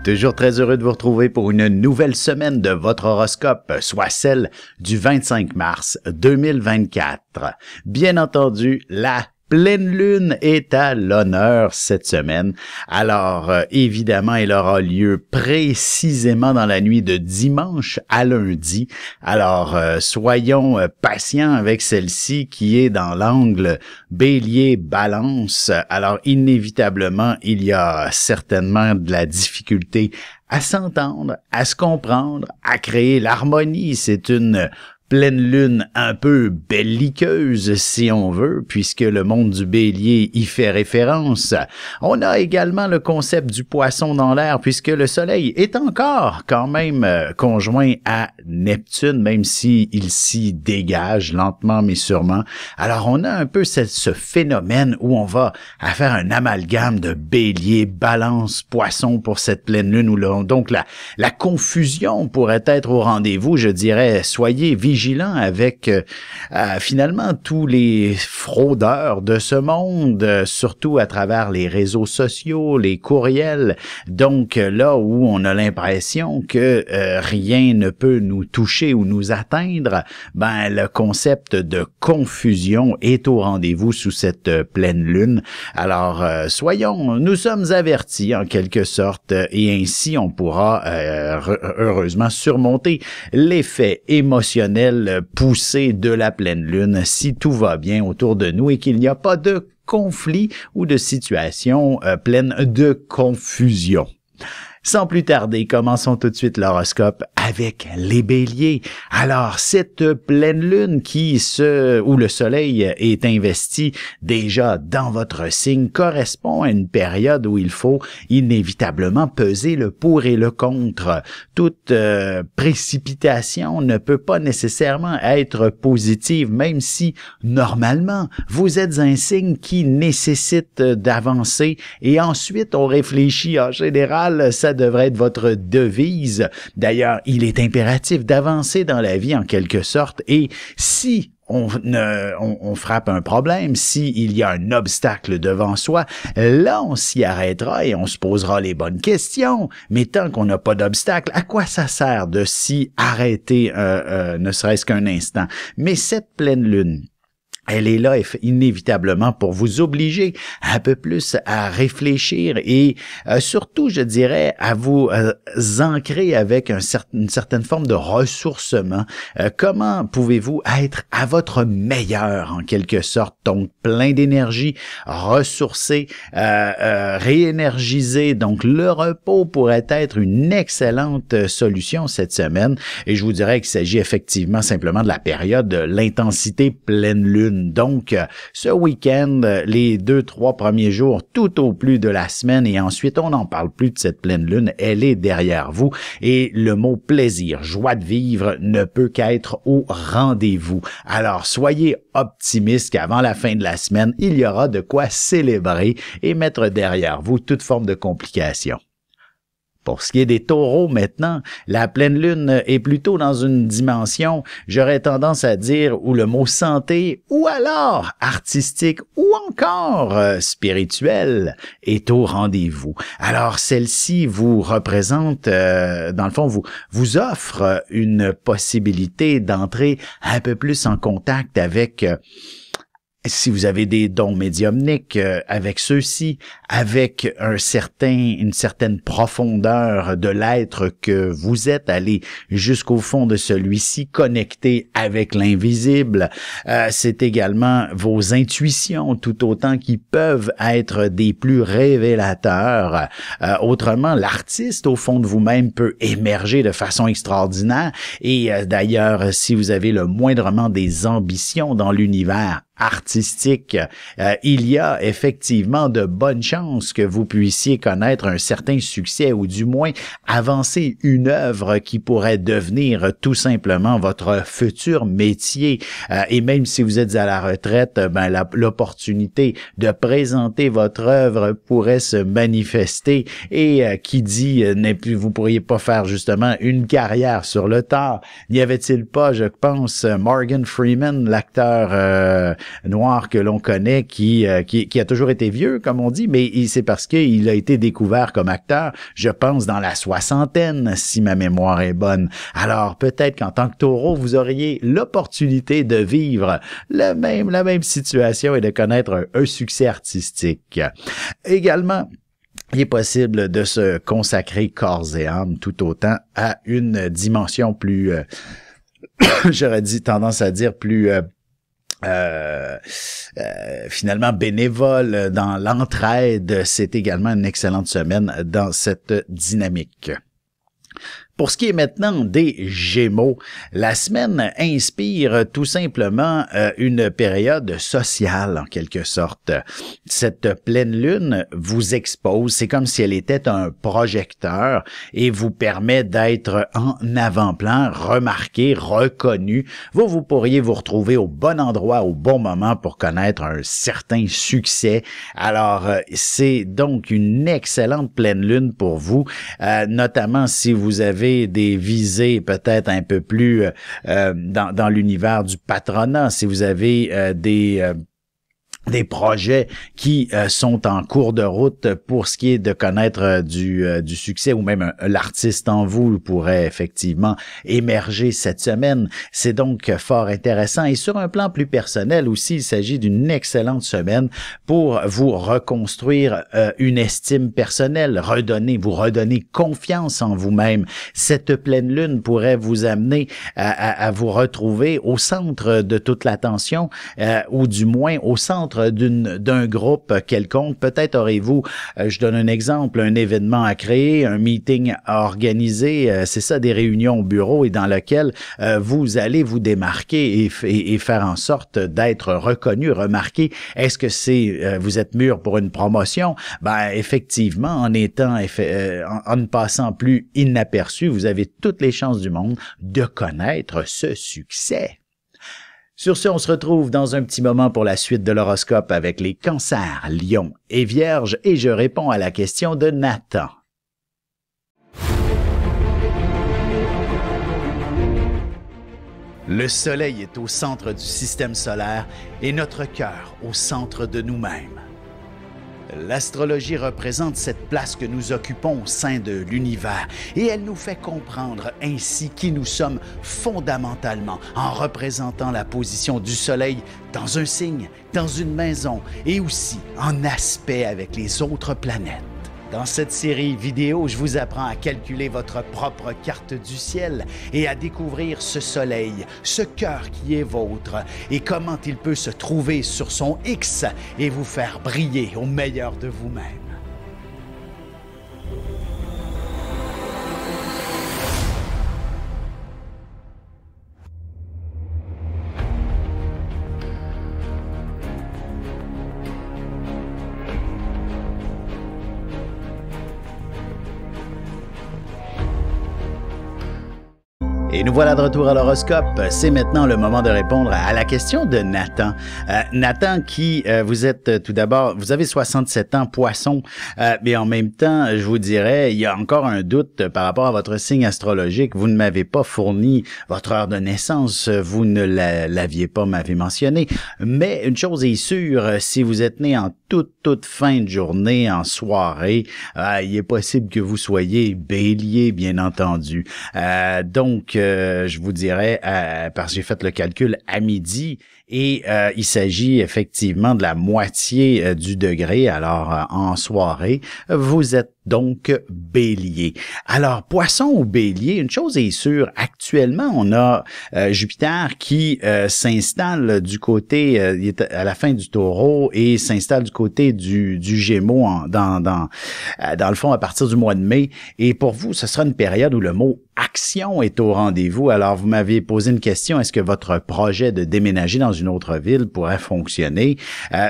Toujours très heureux de vous retrouver pour une nouvelle semaine de votre horoscope, soit celle du 25 mars 2024. Bien entendu, la pleine lune est à l'honneur cette semaine. Alors, évidemment, elle aura lieu précisément dans la nuit de dimanche à lundi. Alors, soyons patients avec celle-ci qui est dans l'angle Bélier-Balance. Alors, inévitablement, il y a certainement de la difficulté à s'entendre, à se comprendre, à créer l'harmonie. C'est une pleine lune un peu belliqueuse, si on veut, puisque le monde du bélier y fait référence. On a également le concept du poisson dans l'air, puisque le soleil est encore quand même conjoint à Neptune, même s'il s'y dégage lentement mais sûrement. Alors on a un peu ce phénomène où on va faire un amalgame de bélier, balance, poisson pour cette pleine lune, où donc la confusion pourrait être au rendez-vous. Je dirais, soyez vigilants avec finalement tous les fraudeurs de ce monde, surtout à travers les réseaux sociaux, les courriels. Donc là où on a l'impression que rien ne peut nous toucher ou nous atteindre, ben le concept de confusion est au rendez-vous sous cette pleine lune. Alors nous sommes avertis en quelque sorte, et ainsi on pourra heureusement surmonter l'effet émotionnel poussé de la pleine lune si tout va bien autour de nous et qu'il n'y a pas de conflit ou de situation pleine de confusion. Sans plus tarder, commençons tout de suite l'horoscope avec les béliers. Alors, cette pleine lune où le soleil est investi déjà dans votre signe correspond à une période où il faut inévitablement peser le pour et le contre. Toute précipitation ne peut pas nécessairement être positive, même si normalement vous êtes un signe qui nécessite d'avancer et ensuite on réfléchit. En général, ça devrait être votre devise. D'ailleurs, il est impératif d'avancer dans la vie en quelque sorte, et si on frappe un problème, s'il y a un obstacle devant soi, là on s'y arrêtera et on se posera les bonnes questions. Mais tant qu'on n'a pas d'obstacle, à quoi ça sert de s'y arrêter ne serait-ce qu'un instant? Mais cette pleine lune, elle est là inévitablement pour vous obliger un peu plus à réfléchir et surtout, je dirais, à vous ancrer avec une certaine forme de ressourcement. Comment pouvez-vous être à votre meilleur en quelque sorte, donc plein d'énergie, ressourcé, réénergisé. Donc le repos pourrait être une excellente solution cette semaine et je vous dirais qu'il s'agit effectivement simplement de la période de l'intensité pleine lune. Donc, ce week-end, les 2-3 premiers jours, tout au plus de la semaine, et ensuite, on n'en parle plus de cette pleine lune, elle est derrière vous, et le mot plaisir, joie de vivre ne peut qu'être au rendez-vous. Alors, soyez optimistes qu'avant la fin de la semaine, il y aura de quoi célébrer et mettre derrière vous toute forme de complications. Pour ce qui est des taureaux maintenant, la pleine lune est plutôt dans une dimension, j'aurais tendance à dire, où le mot santé ou alors artistique ou encore spirituel est au rendez-vous. Alors celle-ci vous représente, dans le fond, vous offre une possibilité d'entrer un peu plus en contact avec... si vous avez des dons médiumniques, avec ceux-ci, avec une certaine profondeur de l'être que vous êtes, allé jusqu'au fond de celui-ci, connecté avec l'invisible. C'est également vos intuitions tout autant qui peuvent être des plus révélateurs. Autrement, l'artiste au fond de vous-même peut émerger de façon extraordinaire et d'ailleurs, si vous avez le moindrement des ambitions dans l'univers artistique, il y a effectivement de bonnes chances que vous puissiez connaître un certain succès ou du moins avancer une œuvre qui pourrait devenir tout simplement votre futur métier. Et même si vous êtes à la retraite, l'opportunité de présenter votre œuvre pourrait se manifester et qui dit vous pourriez pas faire justement une carrière sur le tard. N'y avait-il pas, je pense, Morgan Freeman, l'acteur noir que l'on connaît, qui a toujours été vieux, comme on dit, mais et c'est parce qu'il a été découvert comme acteur, je pense, dans la soixantaine, si ma mémoire est bonne. Alors, peut-être qu'en tant que taureau, vous auriez l'opportunité de vivre la même situation et de connaître un succès artistique. Également, il est possible de se consacrer corps et âme tout autant à une dimension plus, j'aurais tendance à dire plus finalement bénévole dans l'entraide. C'est également une excellente semaine dans cette dynamique. Pour ce qui est maintenant des Gémeaux, la semaine inspire tout simplement une période sociale en quelque sorte. Cette pleine lune vous expose, c'est comme si elle était un projecteur et vous permet d'être en avant-plan, remarqué, reconnu. Vous pourriez vous retrouver au bon endroit, au bon moment pour connaître un certain succès. Alors, c'est donc une excellente pleine lune pour vous, notamment si vous avez des visées peut-être un peu plus dans l'univers du patronat, si vous avez des projets qui sont en cours de route pour ce qui est de connaître du succès, ou même l'artiste en vous pourrait effectivement émerger cette semaine. C'est donc fort intéressant. Et sur un plan plus personnel aussi, il s'agit d'une excellente semaine pour vous reconstruire une estime personnelle, vous redonner confiance en vous-même. Cette pleine lune pourrait vous amener à vous retrouver au centre de toute l'attention, ou du moins au centre d'un groupe quelconque. Peut-être aurez-vous, je donne un exemple, un événement à créer, un meeting à organiser, c'est ça, des réunions au bureau, et dans lequel vous allez vous démarquer et faire en sorte d'être reconnu, remarqué. Est-ce que vous êtes mûr pour une promotion? Ben effectivement, en ne passant plus inaperçu, vous avez toutes les chances du monde de connaître ce succès. Sur ce, on se retrouve dans un petit moment pour la suite de l'horoscope avec les Cancers, Lions et Vierges, et je réponds à la question de Nathan. Le soleil est au centre du système solaire et notre cœur au centre de nous-mêmes. L'astrologie représente cette place que nous occupons au sein de l'univers et elle nous fait comprendre ainsi qui nous sommes fondamentalement en représentant la position du soleil dans un signe, dans une maison et aussi en aspect avec les autres planètes. Dans cette série vidéo, je vous apprends à calculer votre propre carte du ciel et à découvrir ce soleil, ce cœur qui est vôtre et comment il peut se trouver sur son X et vous faire briller au meilleur de vous-même. Et nous voilà de retour à l'horoscope. C'est maintenant le moment de répondre à la question de Nathan. Nathan qui, vous êtes tout d'abord, vous avez 67 ans, Poisson, mais en même temps, je vous dirais, il y a encore un doute par rapport à votre signe astrologique. Vous ne m'avez pas fourni votre heure de naissance, vous ne l'aviez pas, m'avez mentionné. Mais une chose est sûre, si vous êtes né en toute fin de journée, en soirée, il est possible que vous soyez Bélier, bien entendu. Donc, je vous dirais, parce que j'ai fait le calcul à midi, et il s'agit effectivement de la moitié du degré. Alors, en soirée, vous êtes donc Bélier. Alors, Poisson ou Bélier, une chose est sûre, actuellement, on a Jupiter qui s'installe du côté, il est à la fin du Taureau et s'installe du côté du Gémeaux dans le fond à partir du mois de mai. Et pour vous, ce sera une période où le mot action est au rendez-vous. Alors, vous m'avez posé une question, est-ce que votre projet de déménager dans une autre ville pourrait fonctionner?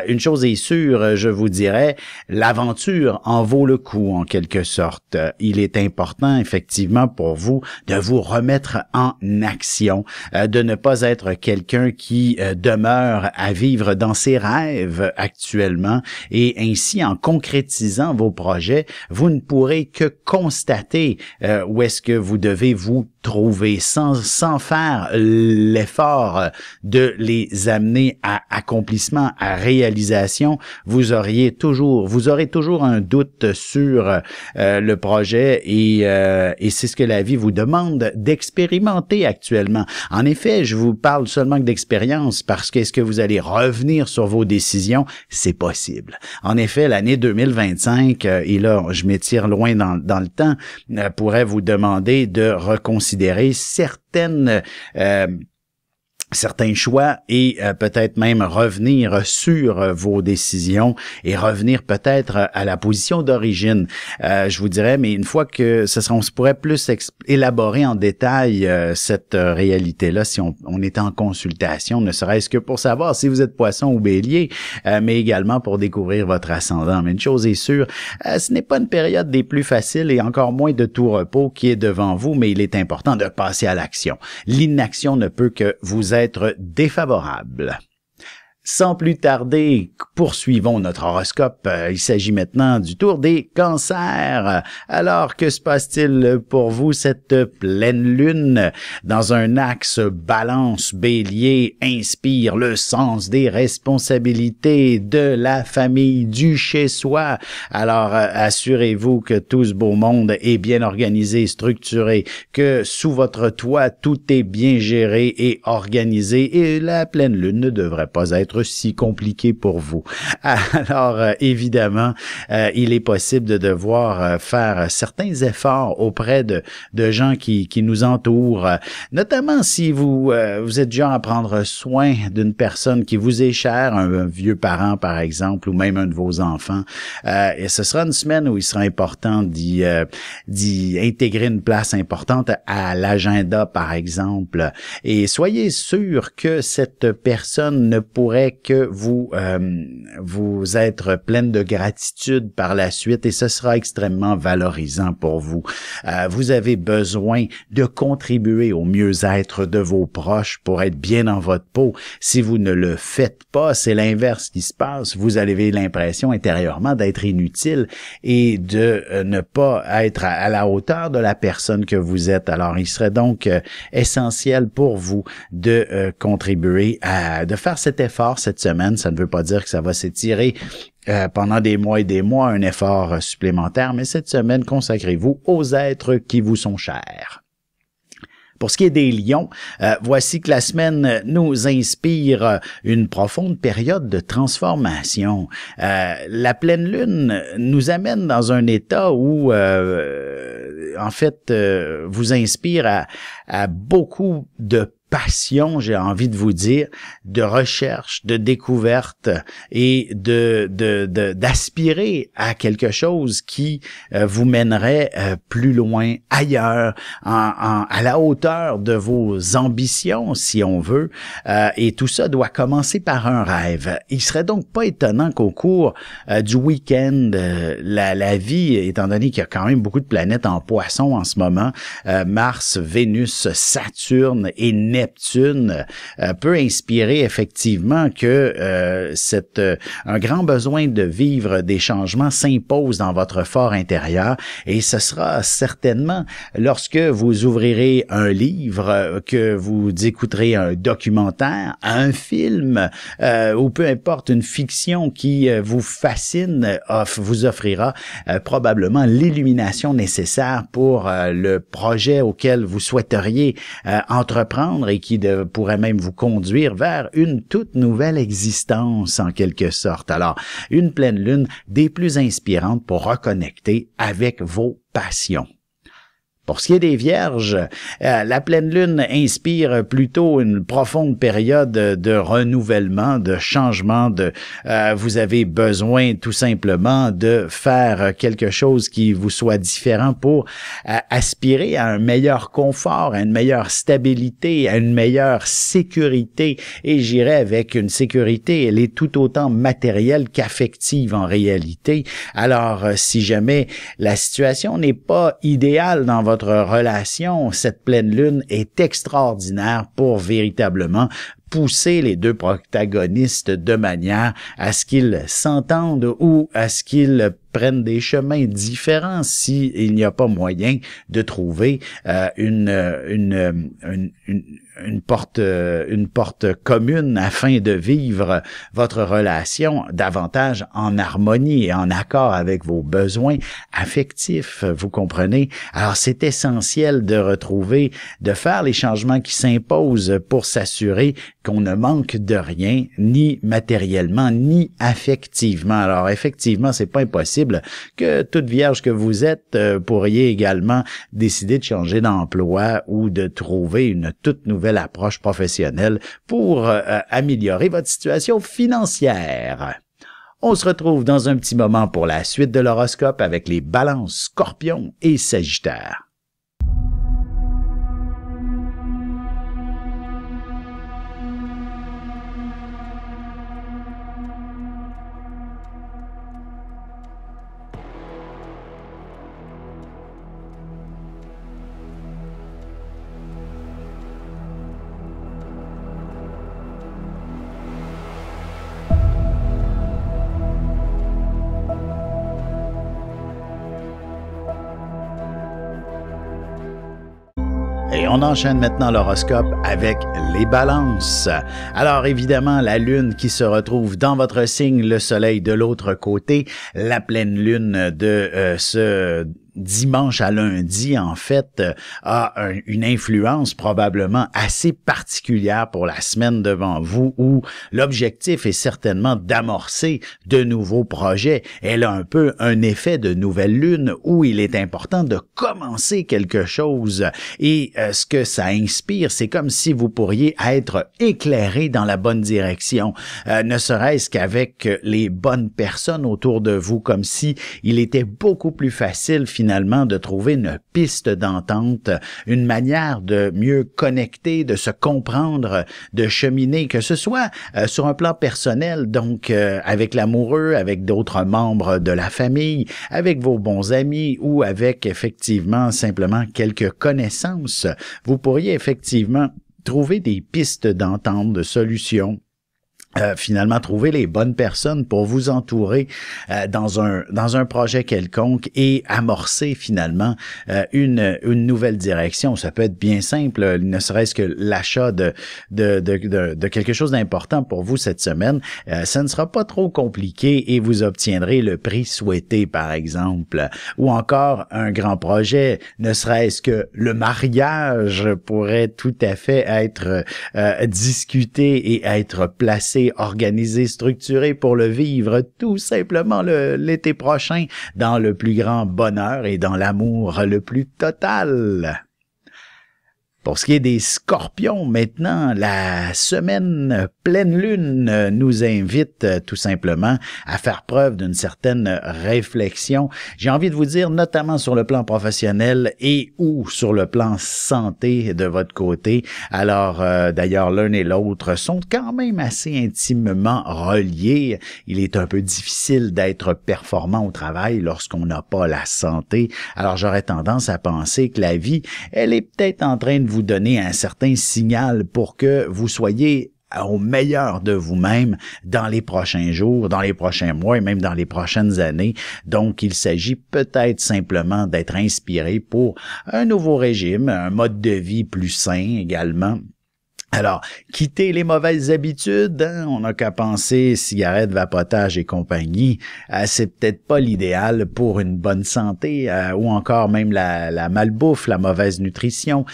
Une chose est sûre, je vous dirais, l'aventure en vaut le coup en quelque sorte. Il est important effectivement pour vous de vous remettre en action, de ne pas être quelqu'un qui demeure à vivre dans ses rêves actuellement, et ainsi en concrétisant vos projets, vous ne pourrez que constater où est-ce que vous devez vous trouver, sans faire l'effort de les amener à accomplissement, à réalisation, vous aurez toujours un doute sur le projet et c'est ce que la vie vous demande d'expérimenter actuellement. En effet, je vous parle seulement d'expérience parce qu'est-ce que vous allez revenir sur vos décisions? C'est possible. En effet, l'année 2025, et là, je m'étire loin dans le temps, pourrait vous demander de reconsidérer certains choix et peut-être même revenir sur vos décisions et revenir peut-être à la position d'origine. Je vous dirais, mais une fois que on se pourrait plus élaborer en détail cette réalité-là si on est en consultation, ne serait-ce que pour savoir si vous êtes poisson ou bélier, mais également pour découvrir votre ascendant. Mais une chose est sûre, ce n'est pas une période des plus faciles et encore moins de tout repos qui est devant vous, mais il est important de passer à l'action. L'inaction ne peut que vous être défavorable. Sans plus tarder, poursuivons notre horoscope. Il s'agit maintenant du tour des cancers. Alors, que se passe-t-il pour vous cette pleine lune? Dans un axe balance bélier, inspire le sens des responsabilités, de la famille, du chez-soi. Alors, assurez-vous que tout ce beau monde est bien organisé, structuré, que sous votre toit, tout est bien géré et organisé et la pleine lune ne devrait pas être si compliqué pour vous. Alors, évidemment, il est possible de devoir faire certains efforts auprès de gens qui nous entourent, notamment si vous êtes genre à prendre soin d'une personne qui vous est chère, un vieux parent par exemple, ou même un de vos enfants. Et ce sera une semaine où il sera important d'y intégrer une place importante à l'agenda par exemple. Et soyez sûr que cette personne ne pourrait que vous être pleine de gratitude par la suite et ce sera extrêmement valorisant pour vous. Vous avez besoin de contribuer au mieux-être de vos proches pour être bien dans votre peau. Si vous ne le faites pas, c'est l'inverse qui se passe. Vous avez l'impression intérieurement d'être inutile et de ne pas être à la hauteur de la personne que vous êtes. Alors, il serait donc essentiel pour vous de contribuer de faire cet effort cette semaine. Ça ne veut pas dire que ça va s'étirer pendant des mois et des mois, un effort supplémentaire, mais cette semaine, consacrez-vous aux êtres qui vous sont chers. Pour ce qui est des lions, voici que la semaine nous inspire une profonde période de transformation. La pleine lune nous amène dans un état où, en fait, vous inspire à beaucoup de passion, j'ai envie de vous dire, de recherche, de découverte et d'aspirer à quelque chose qui vous mènerait plus loin, ailleurs, à la hauteur de vos ambitions, si on veut. Et tout ça doit commencer par un rêve. Il serait donc pas étonnant qu'au cours du week-end, la vie, étant donné qu'il y a quand même beaucoup de planètes en poisson en ce moment, Mars, Vénus, Saturne et Neptune peut inspirer effectivement que un grand besoin de vivre des changements s'impose dans votre fort intérieur et ce sera certainement lorsque vous ouvrirez un livre, que vous écouterez un documentaire, un film ou peu importe une fiction qui vous fascine, vous offrira probablement l'illumination nécessaire pour le projet auquel vous souhaiteriez entreprendre et qui pourrait même vous conduire vers une toute nouvelle existence en quelque sorte. Alors, une pleine lune des plus inspirantes pour reconnecter avec vos passions. Pour ce qui est des Vierges, la pleine lune inspire plutôt une profonde période de renouvellement, de changement. Vous avez besoin tout simplement de faire quelque chose qui vous soit différent pour aspirer à un meilleur confort, à une meilleure stabilité, à une meilleure sécurité. Et j'irais avec une sécurité, elle est tout autant matérielle qu'affective en réalité. Alors, si jamais la situation n'est pas idéale dans votre relation, cette pleine lune est extraordinaire pour véritablement pousser les deux protagonistes de manière à ce qu'ils s'entendent ou à ce qu'ils prennent des chemins différents s'il n'y a pas moyen de trouver une porte commune afin de vivre votre relation davantage en harmonie et en accord avec vos besoins affectifs, vous comprenez? Alors, c'est essentiel de retrouver, de faire les changements qui s'imposent pour s'assurer qu'on ne manque de rien, ni matériellement, ni affectivement. Alors, effectivement, c'est pas impossible que toute vierge que vous êtes pourriez également décider de changer d'emploi ou de trouver une toute nouvelle approche professionnelle pour améliorer votre situation financière. On se retrouve dans un petit moment pour la suite de l'horoscope avec les balances, scorpions et sagittaires. Et on enchaîne maintenant l'horoscope avec les balances. Alors évidemment, la lune qui se retrouve dans votre signe, le soleil de l'autre côté, la pleine lune de ce dimanche à lundi, en fait, a une influence probablement assez particulière pour la semaine devant vous, où l'objectif est certainement d'amorcer de nouveaux projets. Elle a un peu un effet de nouvelle lune où il est important de commencer quelque chose. Et ce que ça inspire, c'est comme si vous pourriez être éclairé dans la bonne direction, ne serait-ce qu'avec les bonnes personnes autour de vous, comme si il était beaucoup plus facile finalement de trouver une piste d'entente, une manière de mieux connecter, de se comprendre, de cheminer, que ce soit sur un plan personnel, donc avec l'amoureux, avec d'autres membres de la famille, avec vos bons amis ou avec effectivement simplement quelques connaissances. Vous pourriez effectivement trouver des pistes d'entente, de solutions. Finalement trouver les bonnes personnes pour vous entourer dans un projet quelconque et amorcer finalement une nouvelle direction. Ça peut être bien simple, ne serait-ce que l'achat de quelque chose d'important pour vous cette semaine. Ça ne sera pas trop compliqué et vous obtiendrez le prix souhaité, par exemple. Ou encore un grand projet, ne serait-ce que le mariage pourrait tout à fait être discuté et être placé, organisé, structuré pour le vivre tout simplement l'été prochain dans le plus grand bonheur et dans l'amour le plus total. Pour ce qui est des scorpions, maintenant, la semaine pleine lune nous invite tout simplement à faire preuve d'une certaine réflexion. J'ai envie de vous dire, notamment sur le plan professionnel et ou sur le plan santé de votre côté. Alors, d'ailleurs, l'un et l'autre sont quand même assez intimement reliés. Il est un peu difficile d'être performant au travail lorsqu'on n'a pas la santé. Alors, j'aurais tendance à penser que la vie, elle est peut-être en train de vous donner un certain signal pour que vous soyez au meilleur de vous-même dans les prochains jours, dans les prochains mois et même dans les prochaines années. Donc, il s'agit peut-être simplement d'être inspiré pour un nouveau régime, un mode de vie plus sain également. Alors, quitter les mauvaises habitudes, hein, on n'a qu'à penser cigarettes, vapotage et compagnie, c'est peut-être pas l'idéal pour une bonne santé ou encore même la malbouffe, la mauvaise nutrition.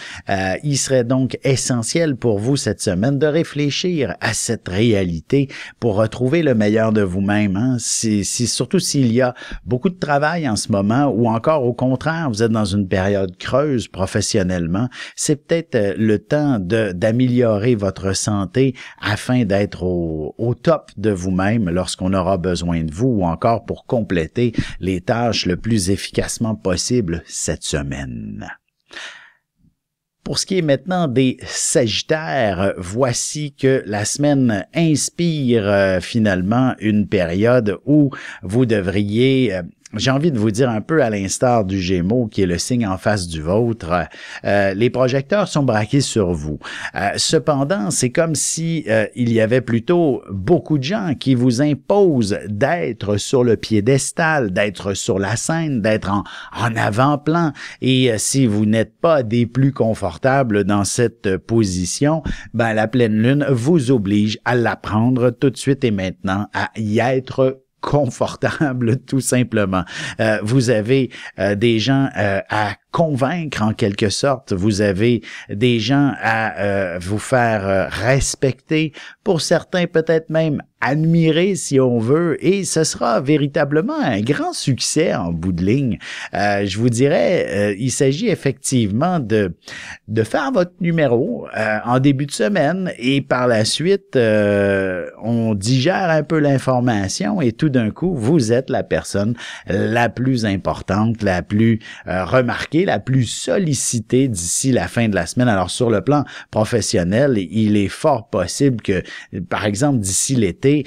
Il serait donc essentiel pour vous cette semaine de réfléchir à cette réalité pour retrouver le meilleur de vous-même. Hein. Surtout s'il y a beaucoup de travail en ce moment ou encore au contraire, vous êtes dans une période creuse professionnellement, c'est peut-être le temps d'améliorer votre santé afin d'être au top de vous-même lorsqu'on aura besoin de vous ou encore pour compléter les tâches le plus efficacement possible cette semaine. Pour ce qui est maintenant des Sagittaires, voici que la semaine inspire finalement une période où vous devriez j'ai envie de vous dire un peu à l'instar du Gémeaux, qui est le signe en face du vôtre, les projecteurs sont braqués sur vous. Cependant, c'est comme si il y avait plutôt beaucoup de gens qui vous imposent d'être sur le piédestal, d'être sur la scène, d'être en avant-plan. Et si vous n'êtes pas des plus confortables dans cette position, ben la pleine lune vous oblige à la prendre tout de suite et maintenant, à y être confortable, tout simplement. Vous avez des gens à convaincre en quelque sorte. Vous avez des gens à vous faire respecter. Pour certains, peut-être même admirer si on veut. Et ce sera véritablement un grand succès en bout de ligne. Je vous dirais, il s'agit effectivement de faire votre numéro en début de semaine et par la suite, on digère un peu l'information et tout d'un coup, vous êtes la personne la plus importante, la plus remarquée, la plus sollicitée d'ici la fin de la semaine. Alors, sur le plan professionnel, il est fort possible que, par exemple, d'ici l'été,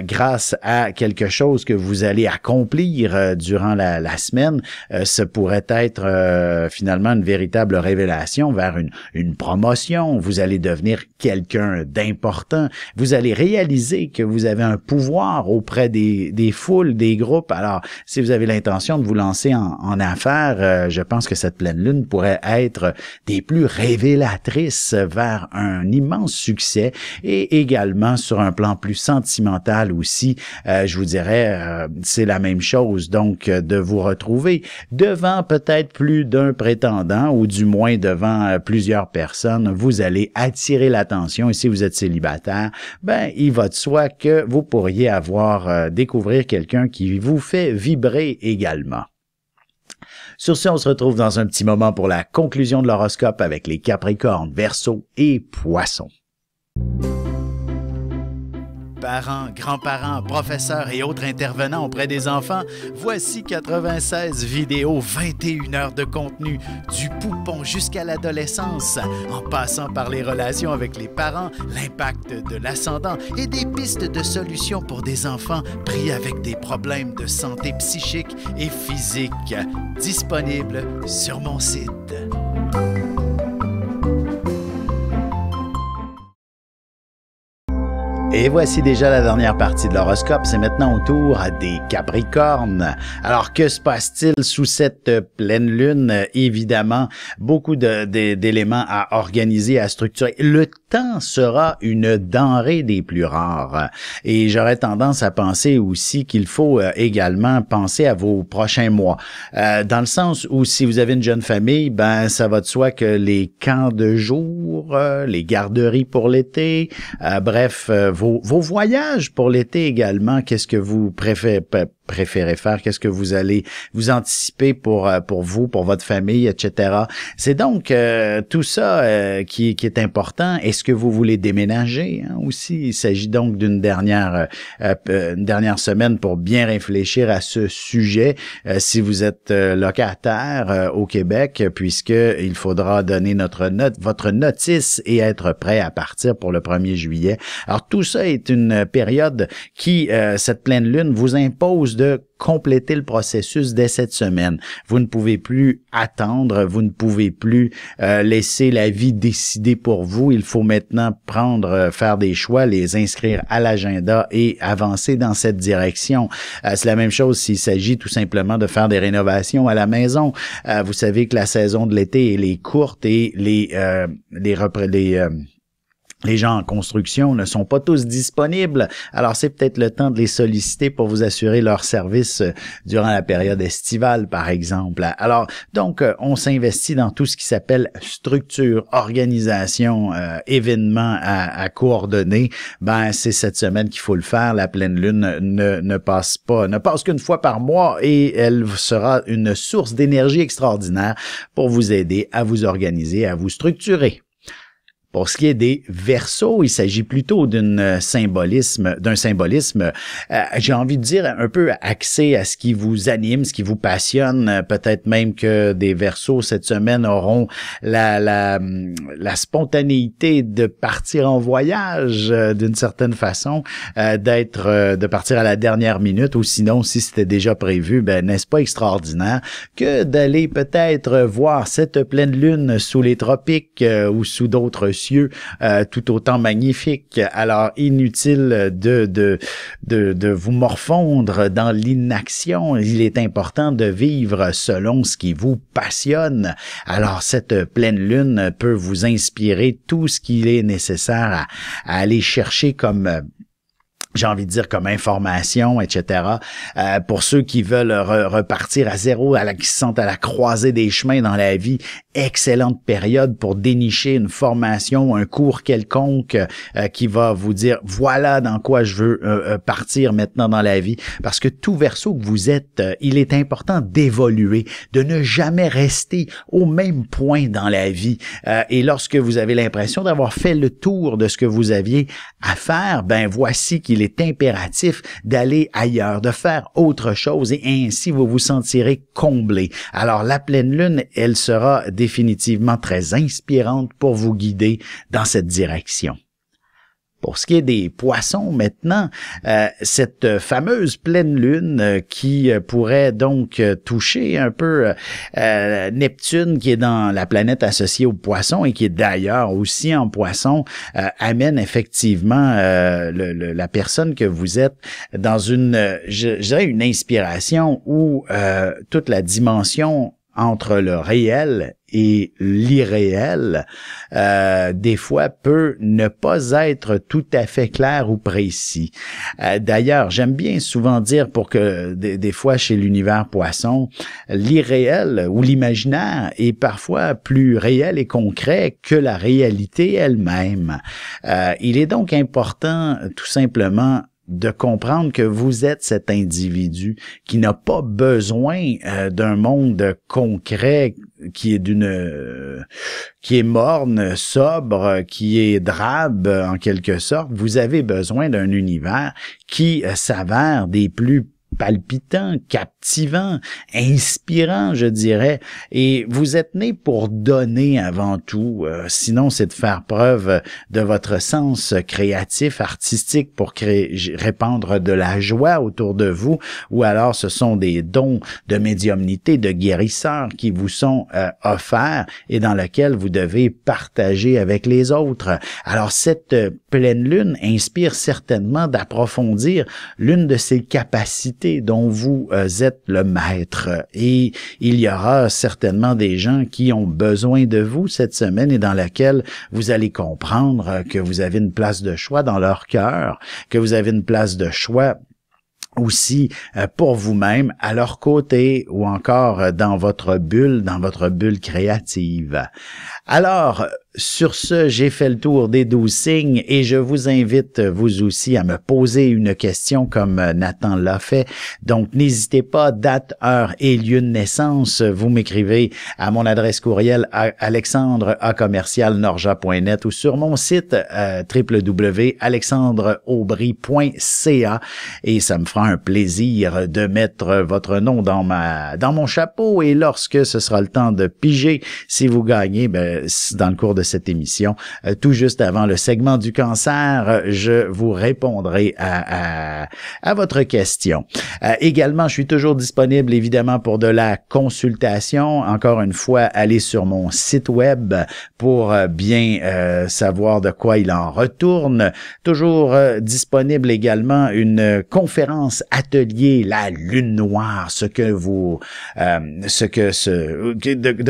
grâce à quelque chose que vous allez accomplir durant la semaine, ce pourrait être finalement une véritable révélation vers une promotion. Vous allez devenir quelqu'un d'important. Vous allez réaliser que vous avez un pouvoir auprès des foules, des groupes. Alors, si vous avez l'intention de vous lancer en affaires, je pense que cette pleine lune pourrait être des plus révélatrices vers un immense succès et également sur un plan plus sentimental aussi, je vous dirais, c'est la même chose. Donc, de vous retrouver devant peut-être plus d'un prétendant ou du moins devant plusieurs personnes, vous allez attirer l'attention et si vous êtes célibataire, ben, il va de soi que vous pourriez découvrir quelqu'un qui vous fait vibrer également. Sur ce, on se retrouve dans un petit moment pour la conclusion de l'horoscope avec les Capricornes, Verseaux et Poissons. Parents, grands-parents, professeurs et autres intervenants auprès des enfants, voici 96 vidéos, 21 heures de contenu, du poupon jusqu'à l'adolescence, en passant par les relations avec les parents, l'impact de l'ascendant et des pistes de solutions pour des enfants pris avec des problèmes de santé psychique et physique, disponibles sur mon site. Et voici déjà la dernière partie de l'horoscope. C'est maintenant au tour des Capricornes. Alors, que se passe-t-il sous cette pleine lune? Évidemment, beaucoup d'éléments à organiser, à structurer. Le temps sera une denrée des plus rares. Et j'aurais tendance à penser aussi qu'il faut également penser à vos prochains mois. Dans le sens où si vous avez une jeune famille, ben ça va de soi que les camps de jour, les garderies pour l'été, bref, vos voyages pour l'été également, qu'est-ce que vous préférez faire, qu'est-ce que vous allez vous anticiper pour vous, pour votre famille, etc. C'est donc tout ça qui est important. Est-ce que vous voulez déménager aussi? Il s'agit donc d'une dernière semaine pour bien réfléchir à ce sujet. Si vous êtes locataire au Québec, puisque il faudra donner votre notice et être prêt à partir pour le 1er juillet. Alors tout ça est une période qui, cette pleine lune, vous impose de compléter le processus dès cette semaine. Vous ne pouvez plus attendre, vous ne pouvez plus laisser la vie décider pour vous. Il faut maintenant faire des choix, les inscrire à l'agenda et avancer dans cette direction. C'est la même chose s'il s'agit tout simplement de faire des rénovations à la maison. Vous savez que la saison de l'été elle est courte et les gens en construction ne sont pas tous disponibles, alors c'est peut-être le temps de les solliciter pour vous assurer leur service durant la période estivale, par exemple. Alors, donc, on s'investit dans tout ce qui s'appelle structure, organisation, événements à coordonner. Ben, c'est cette semaine qu'il faut le faire. La pleine lune ne passe qu'une fois par mois et elle sera une source d'énergie extraordinaire pour vous aider à vous organiser, à vous structurer. Pour ce qui est des Verseaux, il s'agit plutôt d'un symbolisme, j'ai envie de dire un peu axé à ce qui vous anime, ce qui vous passionne. Peut-être même que des Verseaux cette semaine auront la spontanéité de partir en voyage d'une certaine façon, de partir à la dernière minute, ou sinon, si c'était déjà prévu, n'est-ce pas extraordinaire que d'aller peut-être voir cette pleine lune sous les tropiques ou sous d'autres cieux tout autant magnifiques. Alors, inutile de vous morfondre dans l'inaction. Il est important de vivre selon ce qui vous passionne. Alors, cette pleine lune peut vous inspirer tout ce qu'il est nécessaire à aller chercher comme j'ai envie de dire comme information, etc. Pour ceux qui veulent repartir à zéro, qui se sentent à la croisée des chemins dans la vie, excellente période pour dénicher une formation, un cours quelconque qui va vous dire voilà dans quoi je veux partir maintenant dans la vie. Parce que tout Verseau que vous êtes, il est important d'évoluer, de ne jamais rester au même point dans la vie. Et lorsque vous avez l'impression d'avoir fait le tour de ce que vous aviez à faire, voici qu'il est impératif d'aller ailleurs, de faire autre chose, et ainsi vous vous sentirez comblé. Alors la pleine lune, elle sera définitivement très inspirante pour vous guider dans cette direction. Pour ce qui est des Poissons maintenant, cette fameuse pleine lune qui pourrait donc toucher un peu Neptune, qui est dans la planète associée aux Poissons et qui est d'ailleurs aussi en Poissons, amène effectivement la personne que vous êtes dans je dirais une inspiration où toute la dimension entre le réel et l'irréel, des fois peut ne pas être tout à fait clair ou précis. D'ailleurs, j'aime bien souvent dire pour que des fois chez l'univers Poisson, l'irréel ou l'imaginaire est parfois plus réel et concret que la réalité elle-même. Il est donc important tout simplement de comprendre que vous êtes cet individu qui n'a pas besoin d'un monde concret qui est morne, sobre, qui est drabe en quelque sorte. Vous avez besoin d'un univers qui s'avère des plus palpitant, captivant, inspirant, je dirais. Et vous êtes né pour donner avant tout. Sinon, c'est de faire preuve de votre sens créatif, artistique pour répandre de la joie autour de vous. Ou alors, ce sont des dons de médiumnité, de guérisseurs qui vous sont offerts et dans lesquels vous devez partager avec les autres. Alors, cette pleine lune inspire certainement d'approfondir l'une de ces capacités dont vous êtes le maître. Et il y aura certainement des gens qui ont besoin de vous cette semaine et dans laquelle vous allez comprendre que vous avez une place de choix dans leur cœur, que vous avez une place de choix aussi pour vous-même, à leur côté ou encore dans votre bulle créative. Alors, sur ce, j'ai fait le tour des 12 signes et je vous invite, vous aussi, à me poser une question comme Nathan l'a fait. Donc, n'hésitez pas, date, heure et lieu de naissance. Vous m'écrivez à mon adresse courriel alexandre@norja.net ou sur mon site www.alexandreaubry.ca et ça me fera un plaisir de mettre votre nom dans mon chapeau et lorsque ce sera le temps de piger, si vous gagnez, dans le cours de cette émission, tout juste avant le segment du cancer, je vous répondrai à votre question. Également, je suis toujours disponible évidemment pour de la consultation. Encore une fois, allez sur mon site web pour bien savoir de quoi il en retourne. Toujours disponible également une conférence atelier La Lune Noire, de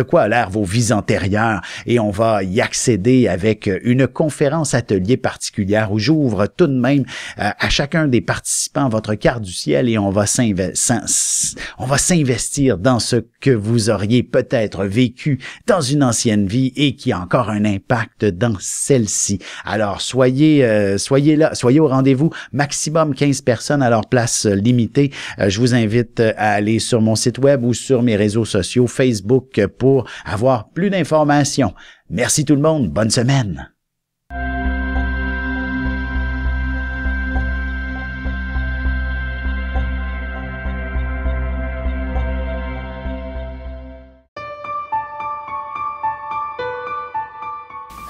quoi a l'air vos vies antérieures et on va y accéder avec une conférence atelier particulière où j'ouvre tout de même à chacun des participants votre carte du ciel et on va s'investir dans ce que vous auriez peut-être vécu dans une ancienne vie et qui a encore un impact dans celle-ci. Alors soyez là, soyez au rendez-vous, maximum 15 personnes à leur place limitée. Je vous invite à aller sur mon site web ou sur mes réseaux sociaux, Facebook, pour avoir plus d'informations. Merci tout le monde, bonne semaine.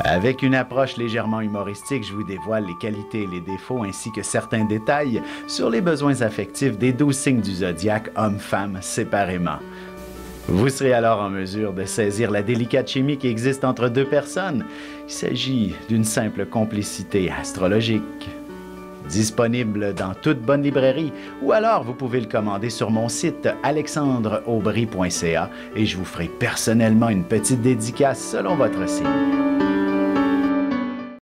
Avec une approche légèrement humoristique, je vous dévoile les qualités et les défauts ainsi que certains détails sur les besoins affectifs des 12 signes du zodiaque, hommes-femmes séparément. Vous serez alors en mesure de saisir la délicate chimie qui existe entre deux personnes. Il s'agit d'une simple complicité astrologique. Disponible dans toute bonne librairie, ou alors vous pouvez le commander sur mon site alexandreaubry.ca et je vous ferai personnellement une petite dédicace selon votre signe.